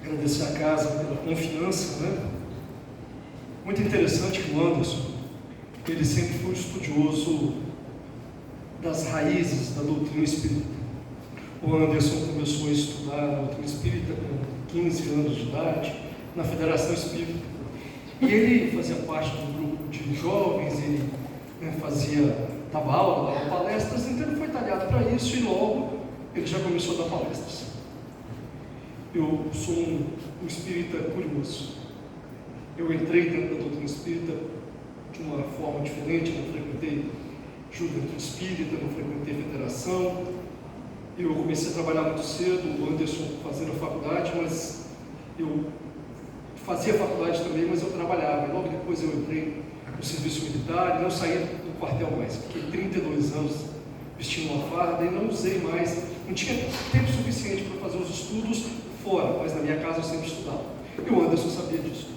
Agradecer a casa pela confiança, né? Muito interessante que o Anderson, ele sempre foi estudioso das raízes da doutrina espírita. O Anderson começou a estudar a doutrina espírita com 15 anos de idade, na Federação Espírita. E ele fazia parte do grupo de jovens, ele dava aula, dava palestras, então ele foi talhado para isso e logo ele já começou a dar palestras. Eu sou um espírita curioso. Eu entrei dentro da doutrina espírita de uma forma diferente, não frequentei juventude espírita, não frequentei federação. Eu comecei a trabalhar muito cedo, o Anderson fazendo a faculdade, mas eu fazia faculdade também, mas eu trabalhava. E logo depois eu entrei no serviço militar e não saí do quartel mais. Fiquei 32 anos vestindo uma farda e não usei mais, não tinha tempo suficiente para fazer os estudos fora, mas na minha casa eu sempre estudava. E o Anderson sabia disso.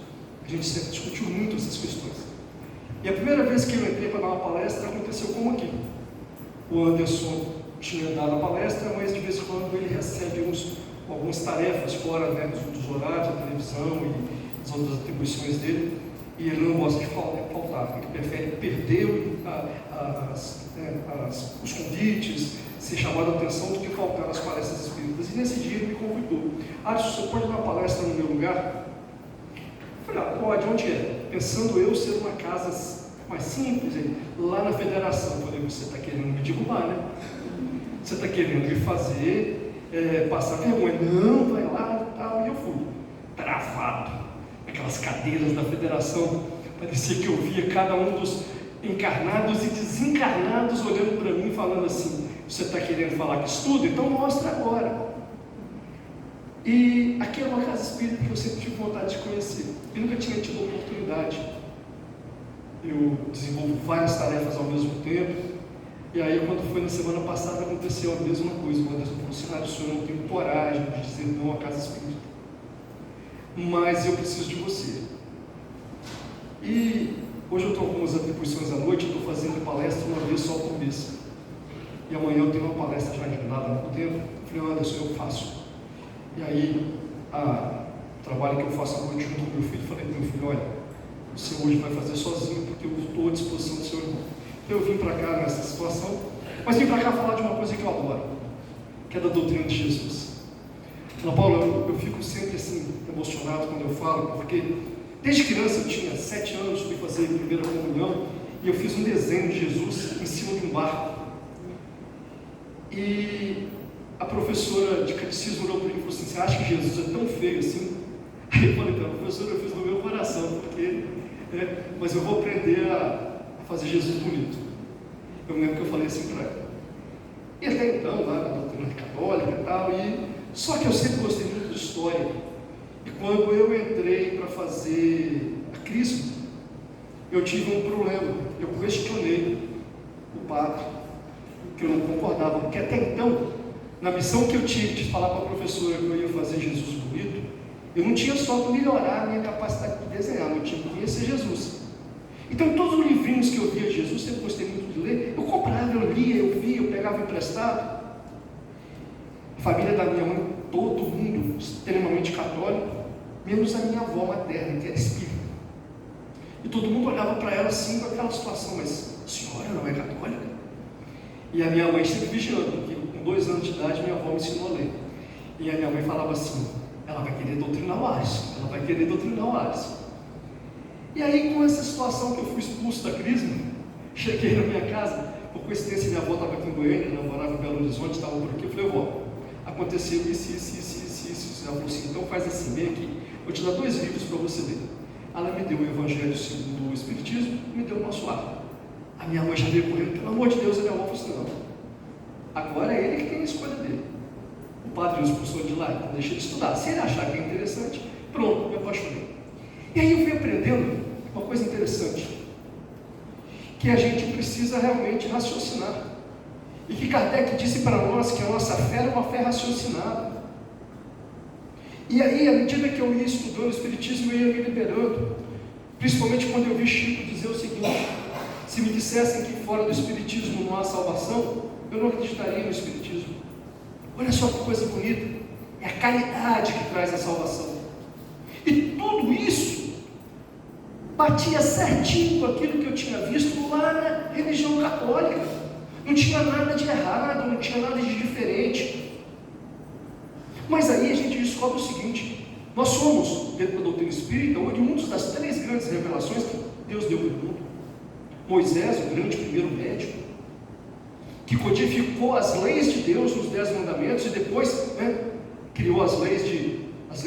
A gente sempre discutiu muito essas questões. E a primeira vez que eu entrei para dar uma palestra aconteceu como aqui. O Anderson tinha dado a palestra, mas de vez em quando ele recebe algumas tarefas fora, né, dos horários, da televisão e as outras atribuições dele, e ele não gosta de faltar, ele prefere perder os convites, ser chamado a atenção do que faltar nas palestras espíritas. E nesse dia ele me convidou: você pode dar uma palestra no meu lugar? Eu falei: pode, onde é? Pensando eu ser uma casa mais simples, lá na Federação. Eu falei: você está querendo me derrubar, né? Você está querendo me fazer passar vergonha. Não, vai lá e tal. E eu fui travado naquelas cadeiras da Federação. Parecia que eu via cada um dos encarnados e desencarnados olhando para mim, falando assim: você está querendo falar que estuda? Então mostra agora. E aqui é uma casa espírita que eu sempre tive vontade de conhecer e nunca tinha tido oportunidade. Eu desenvolvo várias tarefas ao mesmo tempo. E aí, quando foi na semana passada, aconteceu a mesma coisa. O Anderson falou assim: eu não tenho coragem de dizer não à casa espírita, mas eu preciso de você. E hoje eu estou com algumas atribuições à noite, eu estou fazendo palestra uma vez só por mês. E amanhã eu tenho uma palestra já agendada há muito tempo. Eu falei: Anderson, eu faço. E aí, o trabalho que eu faço à noite junto com meu filho, falei para meu filho: olha, você hoje vai fazer sozinho, porque eu estou à disposição do seu irmão. Então eu vim para cá nessa situação, mas vim para cá falar de uma coisa que eu adoro, que é da doutrina de Jesus. Ana Paula, eu fico sempre assim, emocionado quando eu falo, porque desde criança eu tinha 7 anos, fui fazer a primeira comunhão, e eu fiz um desenho de Jesus em cima de um barco. E a professora de catecismo olhou para mim e falou assim: você acha que Jesus é tão feio assim? Aí eu falei para ela: professora, eu fiz no meu coração, porque, mas eu vou aprender a fazer Jesus bonito. Eu lembro que eu falei assim para ela. E até então, lá na doutrina católica e tal, só que eu sempre gostei muito de história. E quando eu entrei para fazer a Crisma, eu tive um problema. Eu questionei o padre, que eu não concordava, porque até então, na missão que eu tive de falar para a professora que eu ia fazer Jesus bonito, eu não tinha só que melhorar a minha capacidade de desenhar, eu tinha que conhecer Jesus. Então, todos os livrinhos que eu via de Jesus, sempre gostei muito de ler, eu comprava, eu lia, eu via, eu pegava emprestado. A família da minha mãe, todo mundo extremamente católico, menos a minha avó materna, que era espírita. E todo mundo olhava para ela assim, com aquela situação: mas a senhora não é católica? E a minha mãe sempre vigiando, porque com 2 anos de idade minha avó me ensinou a ler. E a minha mãe falava assim: ela vai querer doutrinar o Alisson, ela vai querer doutrinar o Alisson. E aí, com essa situação que eu fui expulso da Crisma, cheguei na minha casa, por coincidência minha avó estava aqui em Goiânia, ela morava em Belo Horizonte, estava por aqui. Eu falei: vó, aconteceu isso. Ela falou assim: então faz assim, vem aqui, vou te dar 2 livros para você ler. Ela me deu o Evangelho segundo o Espiritismo e me deu o Nosso Lar. A minha mãe já veio correndo: pelo amor de Deus. A minha avó falou assim: não, agora é ele que tem a escolha dele. O padre o expulsou de lá, então deixa ele estudar. Se ele achar que é interessante, pronto, me apaixonei. E aí eu fui aprendendo uma coisa interessante, que a gente precisa realmente raciocinar. E que Kardec disse para nós que a nossa fé era uma fé raciocinada. E aí, à medida que eu ia estudando o Espiritismo, eu ia me liberando. Principalmente quando eu vi Chico dizer o seguinte: se me dissessem que fora do Espiritismo não há salvação, eu não acreditaria no Espiritismo. Olha só que coisa bonita, é a caridade que traz a salvação. E tudo isso batia certinho com aquilo que eu tinha visto lá na religião católica. Não tinha nada de errado, não tinha nada de diferente. Mas aí a gente descobre o seguinte: nós somos, dentro da doutrina espírita, oriundos das 3 grandes revelações que Deus deu para o mundo. Moisés, o grande primeiro médico, que codificou as leis de Deus nos 10 mandamentos e depois criou as leis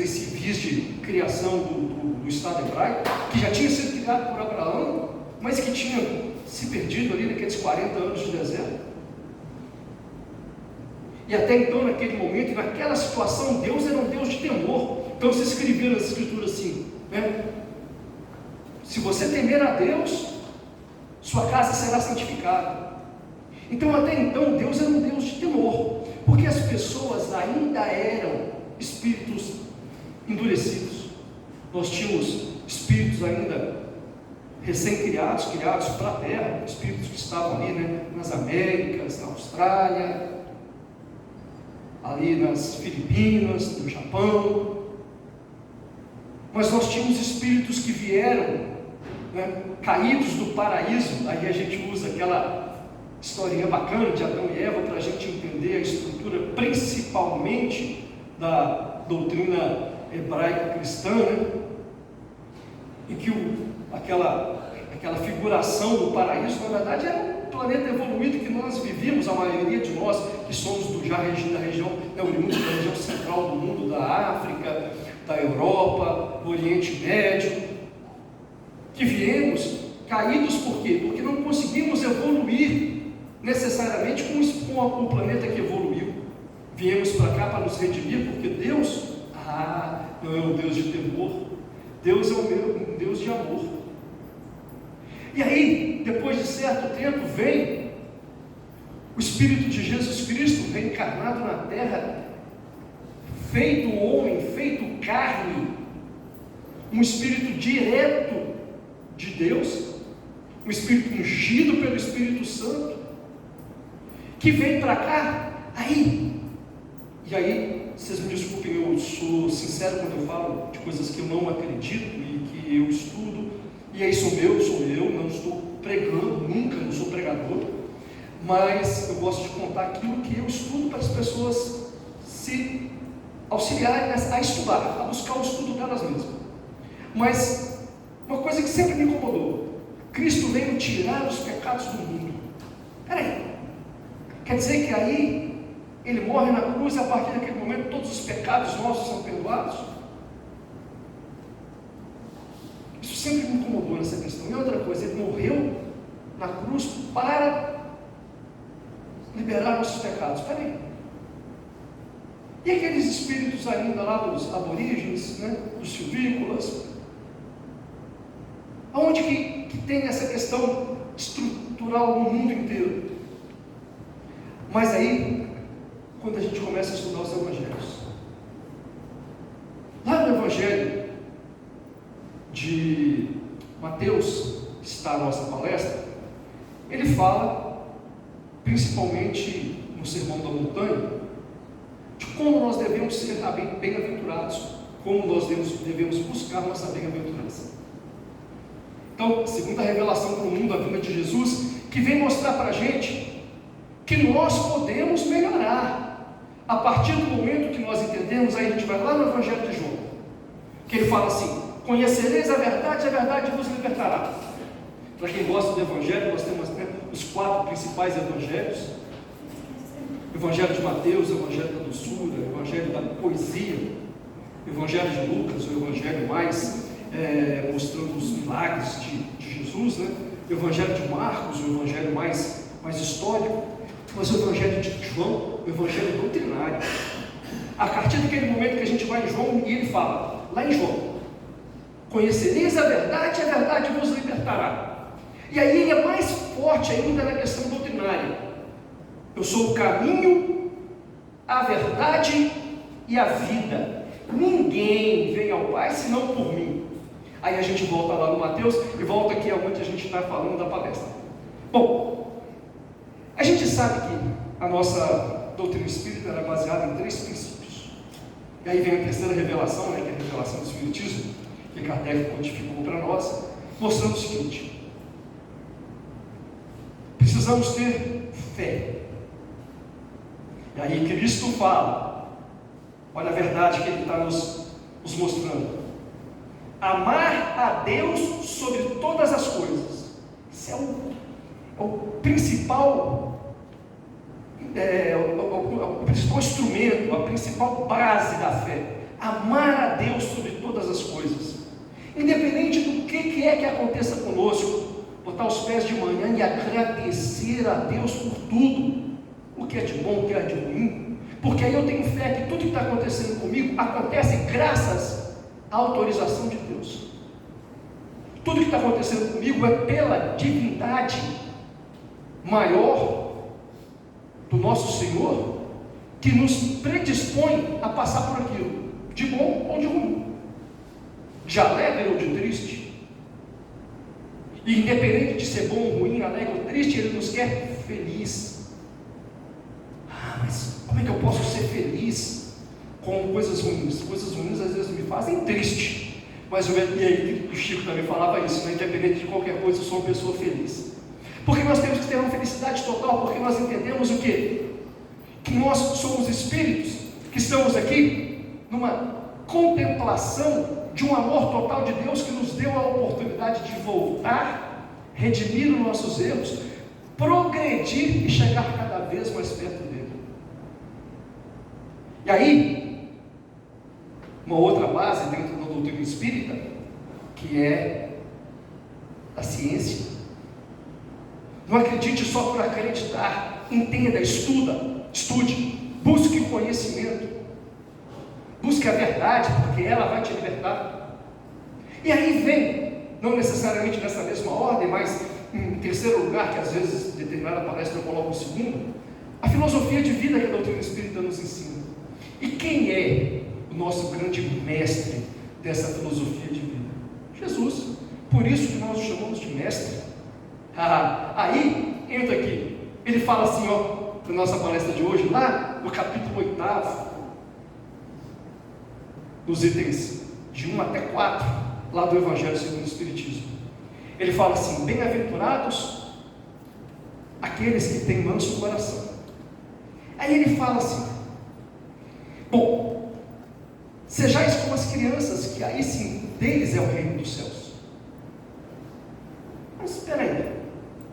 civis de criação do Estado hebraico, que já tinha sido criado por Abraão, mas que tinha se perdido ali naqueles 40 anos de deserto. E até então, naquele momento, naquela situação, Deus era um Deus de temor. Então se escrevia nas escrituras assim, se você temer a Deus, sua casa será santificada. Então até então Deus era um Deus de temor, porque as pessoas ainda eram espíritos endurecidos. Nós tínhamos espíritos ainda recém-criados, criados para a terra, espíritos que estavam ali, nas Américas, na Austrália, ali nas Filipinas, no Japão. Mas nós tínhamos espíritos que vieram, caídos do paraíso. Aí a gente usa aquela historinha bacana de Adão e Eva para a gente entender a estrutura, principalmente da doutrina hebraica cristã, e que aquela figuração do paraíso, na verdade, era um planeta evoluído que nós vivíamos, a maioria de nós que somos da região, oriundos da região central do mundo, da África, da Europa, do Oriente Médio, que viemos caídos. Por quê? Porque não conseguimos evoluir necessariamente com o planeta que evoluiu. Viemos para cá para nos redimir, porque Deus não é um Deus de temor, Deus é um Deus de amor. E aí, depois de certo tempo, vem o Espírito de Jesus Cristo reencarnado na terra, feito homem, feito carne, um Espírito direto de Deus, um Espírito ungido pelo Espírito Santo, que vem para cá. E aí, vocês me desculpem, eu sou sincero quando eu falo de coisas que eu não acredito e que eu estudo, e aí sou eu, não estou pregando, nunca, não sou pregador, mas eu gosto de contar aquilo que eu estudo para as pessoas se auxiliarem a estudar, a buscar o estudo delas mesmas. Mas uma coisa que sempre me incomodou: Cristo veio tirar os pecados do mundo. Peraí, quer dizer que aí Ele morre na cruz e a partir daquele momento todos os pecados nossos são perdoados? Isso sempre me incomodou nessa questão. E outra coisa, Ele morreu na cruz para liberar nossos pecados. Peraí, e aqueles espíritos ainda lá dos aborígenes, dos silvícolas, aonde que tem essa questão estrutural no mundo inteiro? Mas aí, quando a gente começa a estudar os evangelhos, lá no evangelho de Mateus, que está a nossa palestra, ele fala, principalmente no Sermão da Montanha, de como nós devemos ser bem-aventurados, como nós devemos buscar nossa bem-aventurança. Então, a segunda revelação para o mundo, a vinda de Jesus, que vem mostrar para a gente que nós podemos melhorar, a partir do momento que nós entendemos. Aí a gente vai lá no Evangelho de João, que ele fala assim: conhecereis a verdade vos libertará. Para quem gosta do Evangelho, nós temos os 4 principais evangelhos: o Evangelho de Mateus, o Evangelho da doçura, o Evangelho da poesia, o Evangelho de Lucas, o Evangelho mais mostrando os milagres de Jesus, o Evangelho de Marcos, o Evangelho mais histórico, mas o Evangelho de João, o Evangelho doutrinário. A partir daquele momento que a gente vai em João, e ele fala, lá em João: conhecereis a verdade vos libertará. E aí ele é mais forte ainda na questão doutrinária: eu sou o caminho, a verdade e a vida, ninguém vem ao Pai senão por mim. Aí a gente volta lá no Mateus e volta aqui aonde a gente está falando da palestra. Bom, a gente sabe que a nossa doutrina espírita era baseada em 3 princípios. E aí vem a terceira revelação, né, que é a revelação do Espiritismo, que Kardec codificou para nós, mostrando o seguinte: precisamos ter fé. E aí Cristo fala, olha a verdade que Ele está nos mostrando: amar a Deus sobre todas as coisas. Isso é o principal o principal instrumento, a principal base da fé. Amar a Deus sobre todas as coisas, independente do que é que aconteça conosco, botar os pés de manhã e agradecer a Deus por tudo, o que é de bom, o que é de ruim, porque aí eu tenho fé que tudo que está acontecendo comigo acontece graças à autorização de Deus. Tudo que está acontecendo comigo é pela divindade maior do nosso Senhor, que nos predispõe a passar por aquilo, de bom ou de ruim, de alegre ou de triste. E independente de ser bom ou ruim, alegre ou triste, Ele nos quer feliz. Mas como é que eu posso ser feliz com coisas ruins? Coisas ruins às vezes me fazem triste. Mas e aí o Chico também falava isso, né? Independente de qualquer coisa, eu sou uma pessoa feliz. Porque nós temos que ter uma felicidade total, porque nós entendemos o quê? Que nós somos espíritos, que estamos aqui numa contemplação de um amor total de Deus, que nos deu a oportunidade de voltar, redimir os nossos erros, progredir e chegar cada vez mais perto dele. E aí, uma outra base dentro da doutrina espírita, que é a ciência. Não acredite só por acreditar, entenda, estude, busque o conhecimento, busque a verdade, porque ela vai te libertar. E aí vem, não necessariamente nessa mesma ordem, mas em terceiro lugar, que às vezes determinada palestra eu coloco em segundo, a filosofia de vida que a doutrina espírita nos ensina. E quem é o nosso grande mestre dessa filosofia de vida? Jesus. Por isso que nós o chamamos de mestre. Aí entra aqui, ele fala assim, na nossa palestra de hoje, lá no capítulo 8, nos itens de 1 até 4, lá do Evangelho segundo o Espiritismo, ele fala assim: bem-aventurados aqueles que têm manso coração. Aí ele fala assim: bom, sejais como as crianças, que aí sim deles é o reino dos céus. Mas espera aí,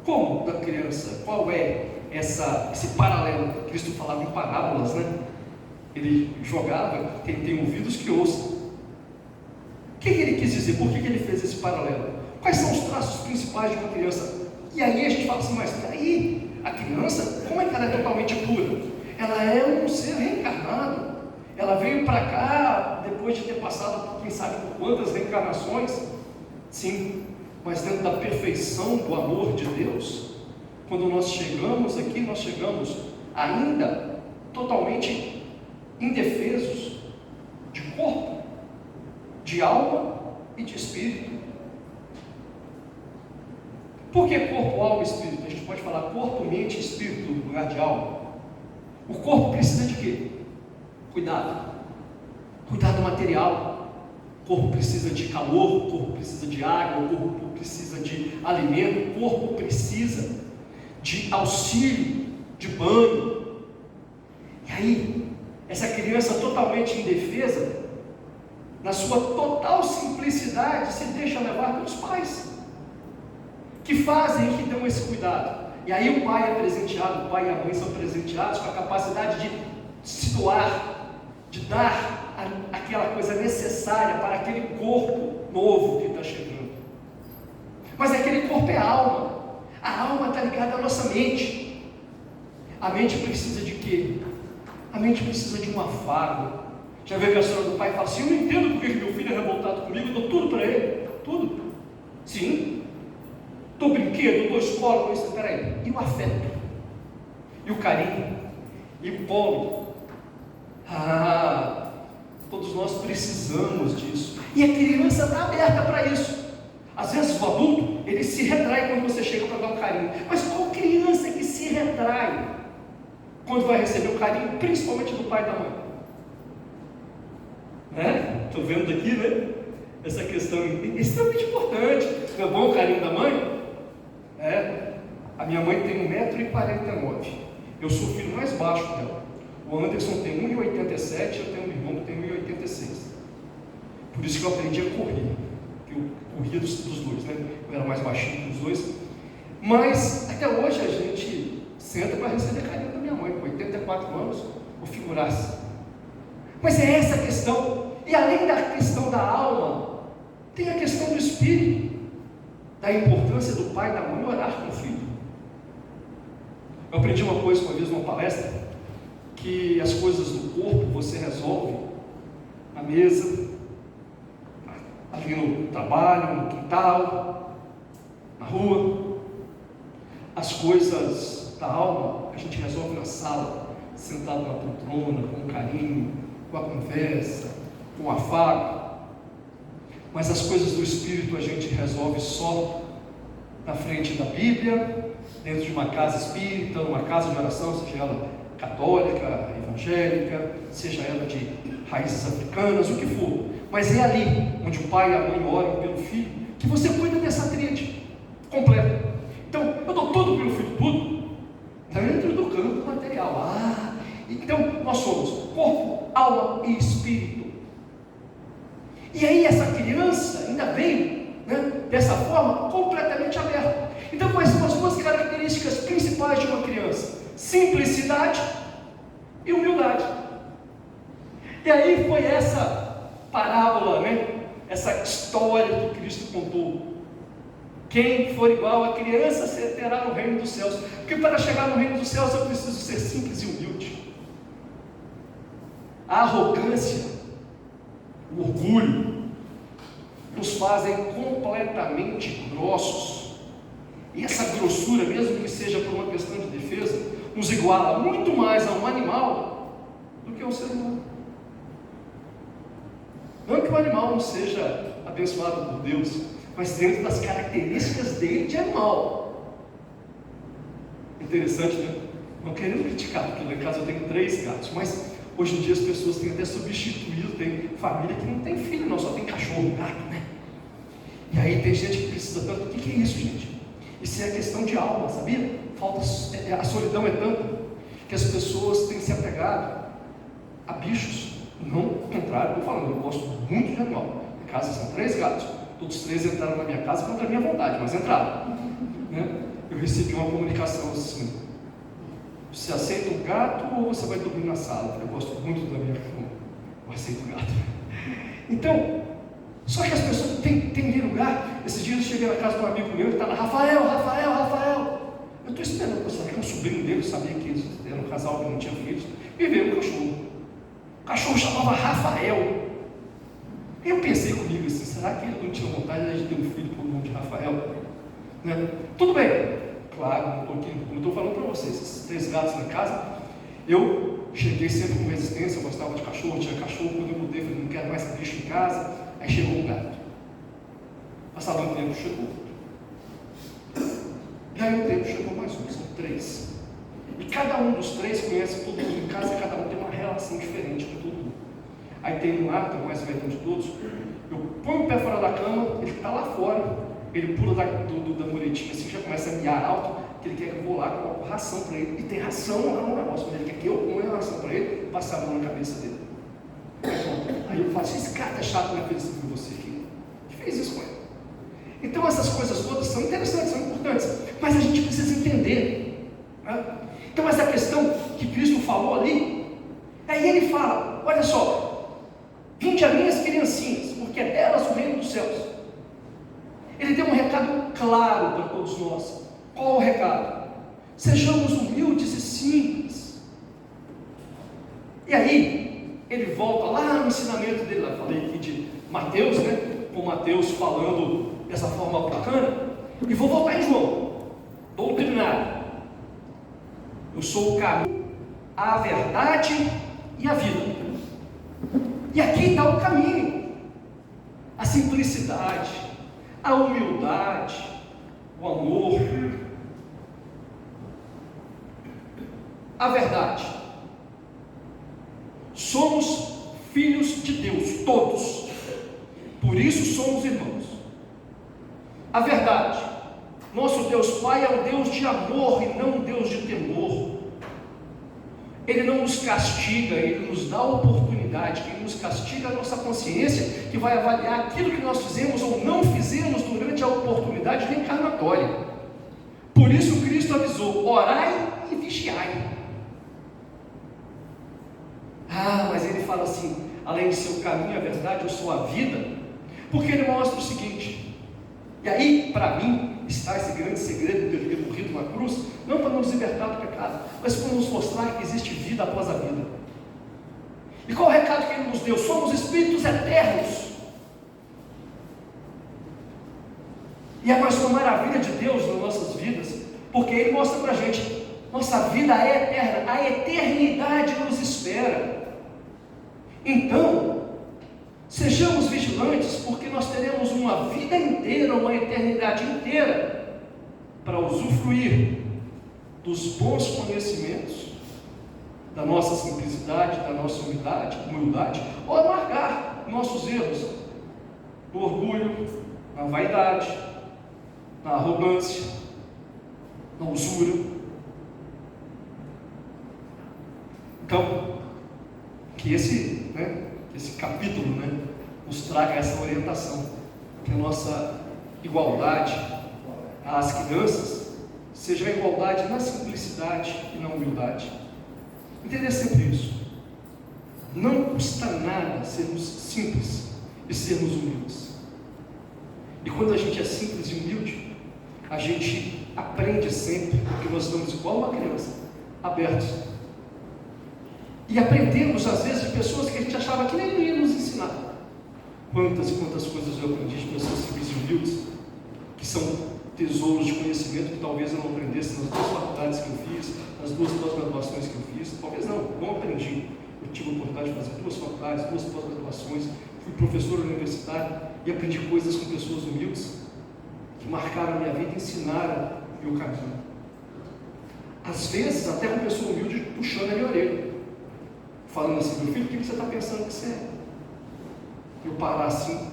como da criança? Qual é esse paralelo? Cristo falava em parábolas, né? Ele jogava, quem tem ouvidos que ouça. O que ele quis dizer? Por que ele fez esse paralelo? Quais são os traços principais de uma criança? E aí a gente fala assim, mas peraí, a criança, como é que ela é totalmente pura? Ela é um ser reencarnado. Ela veio para cá depois de ter passado por quem sabe por quantas reencarnações. Sim, mas dentro da perfeição do amor de Deus. Quando nós chegamos aqui, nós chegamos ainda totalmente indefesos de corpo, de alma e de espírito. Por que corpo, alma e espírito? A gente pode falar corpo, mente e espírito no lugar de alma. O corpo precisa de quê? Cuidado material. O corpo precisa de calor, o corpo precisa de água, o corpo precisa de alimento, o corpo precisa de auxílio, de banho. E aí, essa criança totalmente indefesa, na sua total simplicidade, se deixa levar pelos pais, que fazem e que dão esse cuidado. E aí o pai é presenteado, o pai e a mãe são presenteados com a capacidade de se doar, de dar aquela coisa necessária para aquele corpo novo que está chegando. Mas aquele corpo é a alma. A alma está ligada à nossa mente. A mente precisa de quê? A mente precisa de um afago. Já viu a história do pai e fala assim: eu não entendo porque meu filho é revoltado comigo, eu dou tudo para ele. Tudo. Sim. Dou brinquedo, dou escola, dou isso. Peraí. E o afeto? E o carinho? E o colo? Todos nós precisamos disso. E a criança está aberta para isso. Às vezes o adulto, ele se retrai quando você chega para dar um carinho. Mas qual criança que se retrai quando vai receber o carinho, principalmente do pai e da mãe? né? Estou vendo aqui, né? Essa questão é extremamente importante. Não é bom o carinho da mãe? A minha mãe tem 1,49 m. Eu sou o filho mais baixo dela. O Anderson tem 1,87 m, eu tenho um irmão que tem 1,86 m. Por isso que eu aprendi a correr. Eu corria dos dois, né? Eu era mais baixinho dos dois. Mas até hoje a gente senta para receber carinho da minha mãe, com 84 anos, ou figurasse. Mas é essa a questão. E além da questão da alma, tem a questão do espírito, da importância do pai e da mãe orar com o filho. Eu aprendi uma coisa uma vez numa palestra, que as coisas do corpo você resolve na mesa, ali no trabalho, no quintal, na rua. As coisas da alma a gente resolve na sala, sentado na poltrona, com carinho, com a conversa, com o afago. Mas as coisas do espírito a gente resolve só na frente da Bíblia, dentro de uma casa espírita, uma casa de oração, seja ela católica, evangélica, seja ela de raízes africanas, o que for. Mas é ali, onde o pai e a mãe oram pelo filho, que você cuida dessa tríade completa. Então, eu dou tudo pelo filho, tudo, dentro do campo material. Então, nós somos corpo, alma e espírito. E aí essa criança ainda vem, né, dessa forma, completamente aberta. Então, quais são as duas características principais de uma criança? Simplicidade e humildade. E aí foi essa parábola, né, essa história que Cristo contou. Quem for igual a criança terá no reino dos céus. Porque para chegar no reino dos céus eu preciso ser simples e humilde. A arrogância, o orgulho, nos fazem completamente grossos. E essa grossura, mesmo que seja por uma questão de defesa, nos iguala muito mais a um animal do que a um ser humano. Não que o animal não seja abençoado por Deus, mas dentro das características dele de animal. Interessante, né? Não querendo criticar, porque lá em casa eu tenho 3 gatos, mas hoje em dia as pessoas têm até substituído, tem família que não tem filho, não, só tem cachorro, gato, né? E aí tem gente que precisa tanto. O que é isso, gente? Isso é questão de alma, sabia? A solidão é tanta que as pessoas têm se apegado a bichos. Não o contrário, estou falando, eu gosto muito de animal. Em casa são 3 gatos, todos 3 entraram na minha casa contra a minha vontade, mas entraram, né? Eu recebi uma comunicação assim: você aceita o gato ou você vai dormir na sala? Eu gosto muito da minha cama, eu aceito o gato. Então, só que as pessoas têm lugar. Esses dias eu cheguei na casa de um amigo meu que estava: Rafael. Eu estou esperando, pensando que um sobrinho dele, sabia que eles eram um casal que não tinha filhos, e veio um cachorro. O cachorro chamava Rafael. Eu pensei comigo assim: será que ele não tinha vontade de ter um filho por nome de Rafael? Né? Tudo bem, claro, não estou aqui, como estou falando para vocês, esses 3 gatos na casa, eu cheguei sempre com resistência, eu gostava de cachorro, tinha cachorro. Quando eu mudei, falei: não quero mais bicho em casa. Aí chegou um gato. Passado um tempo, chegou outro. E aí um tempo chegou mais um, são 3. E cada um dos 3 conhece todo mundo em casa, e cada um tem uma relação diferente com todo mundo. Aí tem um lá, que é o mais velho de todos, eu ponho o pé fora da cama, ele está lá fora, ele pula da muretinha assim, já começa a miar alto, que ele quer que eu vou lá, coloco ração para ele, e tem ração lá no negócio, mas ele quer que eu ponha a ração para ele, passar a mão na cabeça dele. Aí eu falo: esse cara é chato, não é feliz com você que fez isso com ele. Então essas coisas todas são interessantes, são importantes, mas a gente precisa entender, né? Então essa questão que Cristo falou ali, aí ele fala: olha só, vinde a minhas criancinhas, porque é delas o reino dos céus. Ele tem um recado claro para todos nós. Qual o recado? Sejamos humildes e simples. E aí ele volta lá no ensinamento dele, eu falei aqui de Mateus, né? Com Mateus falando dessa forma bacana, e vou voltar em João, doutrinário. Eu sou o caminho, a verdade e a vida. E aqui está o caminho: a simplicidade, a humildade, o amor, a verdade. Somos filhos de Deus, todos. Por isso somos irmãos. A verdade, nosso Deus Pai é um Deus de amor e não um Deus de temor. Ele não nos castiga, Ele nos dá a oportunidade. Ele nos castiga a nossa consciência, que vai avaliar aquilo que nós fizemos ou não fizemos durante a oportunidade reencarnatória. Por isso Cristo avisou: orai e vigiai. Mas Ele fala assim: além de ser o caminho, a verdade, eu sou a vida. Porque Ele mostra o seguinte, e aí para mim está esse grande segredo de ter morrido na cruz, não para nos libertar do pecado, mas para nos mostrar que existe vida após a vida. E qual o recado que Ele nos deu? Somos espíritos eternos. E é mais uma maravilha de Deus nas nossas vidas, porque Ele mostra para a gente: nossa vida é eterna, a eternidade nos espera. Então, sejamos vigilantes, porque nós teremos uma vida inteira, uma eternidade inteira, para usufruir dos bons conhecimentos, da nossa simplicidade, da nossa humildade, ou amargar nossos erros, no orgulho, na vaidade, na arrogância, na usura. Então, que esse capítulo, nos traga essa orientação, que a nossa igualdade às crianças seja a igualdade na simplicidade e na humildade. Entender sempre isso. Não custa nada sermos simples e sermos humildes. E quando a gente é simples e humilde, a gente aprende sempre, porque nós estamos igual uma criança, abertos. E aprendemos às vezes de pessoas que a gente achava que nem ia nos ensinar. Quantas e quantas coisas eu aprendi de pessoas simples e humildes, que são tesouros de conhecimento que talvez eu não aprendesse nas 2 faculdades que eu fiz, nas 2 pós-graduações que eu fiz. Talvez não aprendi. Eu tive a oportunidade de fazer 2 faculdades, 2 pós-graduações, fui professor universitário e aprendi coisas com pessoas humildes que marcaram a minha vida e ensinaram o meu caminho. Às vezes até com pessoa humilde puxando a minha orelha, falando assim: meu filho, o que você está pensando que você é? Eu parar assim: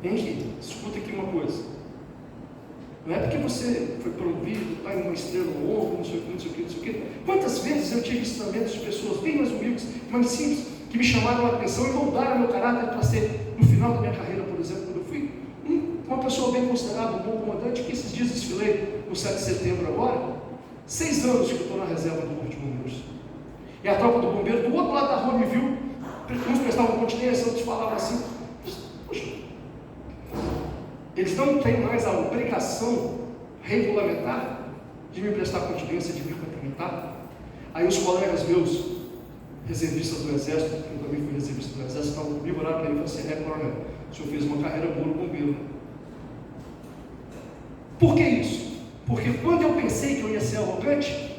Henrique, escuta aqui uma coisa, não é porque você foi promovido, está em uma estrela no ombro, não sei o que. Quantas vezes eu tive ensinamentos de pessoas bem mais humildes, mais simples, que me chamaram a atenção e moldaram meu caráter para ser, no final da minha carreira, por exemplo, quando eu fui uma pessoa bem considerada, um bom comandante, que esses dias desfilei no 7 de setembro agora, 6 anos que eu estou na reserva do Corpo de Bombeiros. E a tropa do bombeiro do outro lado da rua me viu, uns prestavam continência, outros falavam assim: poxa, eles não têm mais a obrigação regulamentar de me prestar continência, de me cumprimentar. Aí os colegas meus, reservistas do Exército, eu também fui reservista do Exército, estavam comigo, olharam para ele e falaram assim: coronel, o senhor fez uma carreira boa no bombeiro. Por que isso? Porque quando eu pensei que eu ia ser arrogante,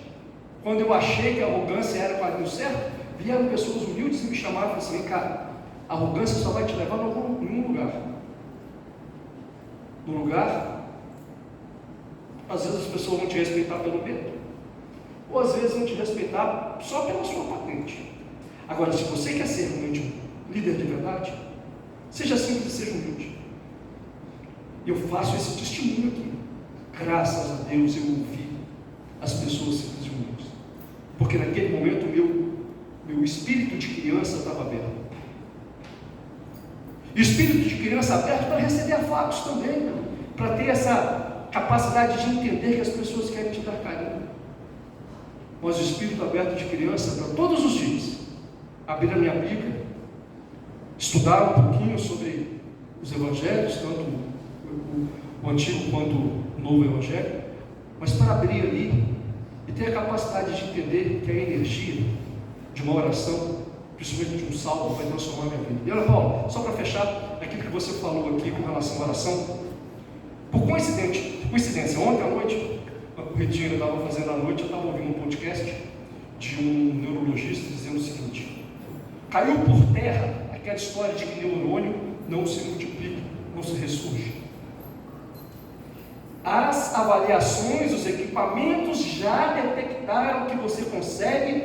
quando eu achei que a arrogância era o caminho certo, vieram pessoas humildes e me chamaram e falaram assim: vem cá, a arrogância só vai te levar a nenhum lugar. No lugar, às vezes as pessoas vão te respeitar pelo medo, ou às vezes vão te respeitar só pela sua patente. Agora, se você quer ser realmente um líder de verdade, seja simples e seja humilde. E eu faço esse testemunho aqui. Graças a Deus eu ouvi as pessoas simples e humildes, porque naquele momento meu espírito de criança estava aberto. E o espírito de criança aberto para receber afagos também, para ter essa capacidade de entender que as pessoas querem te dar carinho. Mas o espírito aberto de criança para todos os dias abrir a minha Bíblia, estudar um pouquinho sobre os evangelhos, tanto o antigo quanto o novo evangelho, mas para abrir ali e ter a capacidade de entender que a energia de uma oração, principalmente de um salmo, vai transformar a minha vida. E olha, Paulo, só para fechar aquilo que você falou aqui com relação à oração, por coincidência, ontem à noite, a corridinha que eu estava fazendo à noite, eu estava ouvindo um podcast de um neurologista dizendo o seguinte: caiu por terra aquela história de que neurônio não se multiplica, não se ressurge. As avaliações, os equipamentos já detectaram que você consegue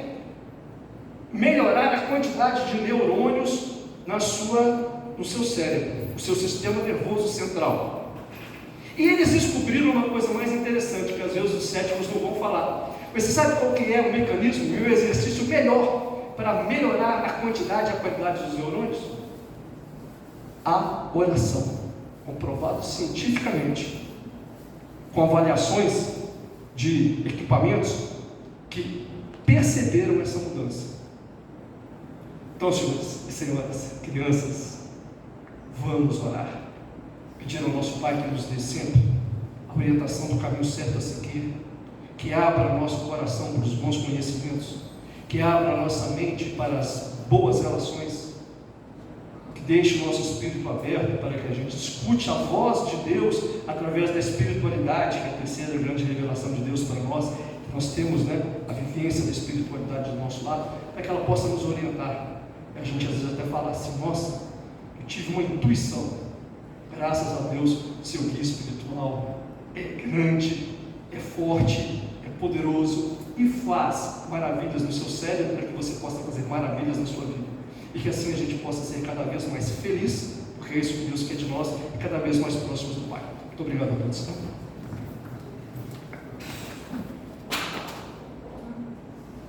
melhorar a quantidade de neurônios no seu cérebro, no seu sistema nervoso central. E eles descobriram uma coisa mais interessante, que às vezes os céticos não vão falar. Mas você sabe qual que é o mecanismo e o exercício melhor para melhorar a quantidade e a qualidade dos neurônios? A oração, comprovado cientificamente, com avaliações de equipamentos que perceberam essa mudança. Então, senhores e senhoras, crianças, vamos orar, pedir ao nosso Pai que nos dê sempre a orientação do caminho certo a seguir, que abra nosso coração para os bons conhecimentos, que abra nossa mente para as boas relações, que deixe o nosso espírito aberto para que a gente escute a voz de Deus através da espiritualidade, que é a terceira grande revelação de Deus para nós, que nós temos, a vivência da espiritualidade do nosso lado, para que ela possa nos orientar. A gente às vezes até fala assim: nossa, eu tive uma intuição, graças a Deus, seu guia espiritual é grande, é forte, é poderoso e faz maravilhas no seu cérebro para que você possa fazer maravilhas na sua vida, e que assim a gente possa ser cada vez mais feliz, porque é isso que Deus quer de nós, e cada vez mais próximos do Pai. Muito obrigado a todos.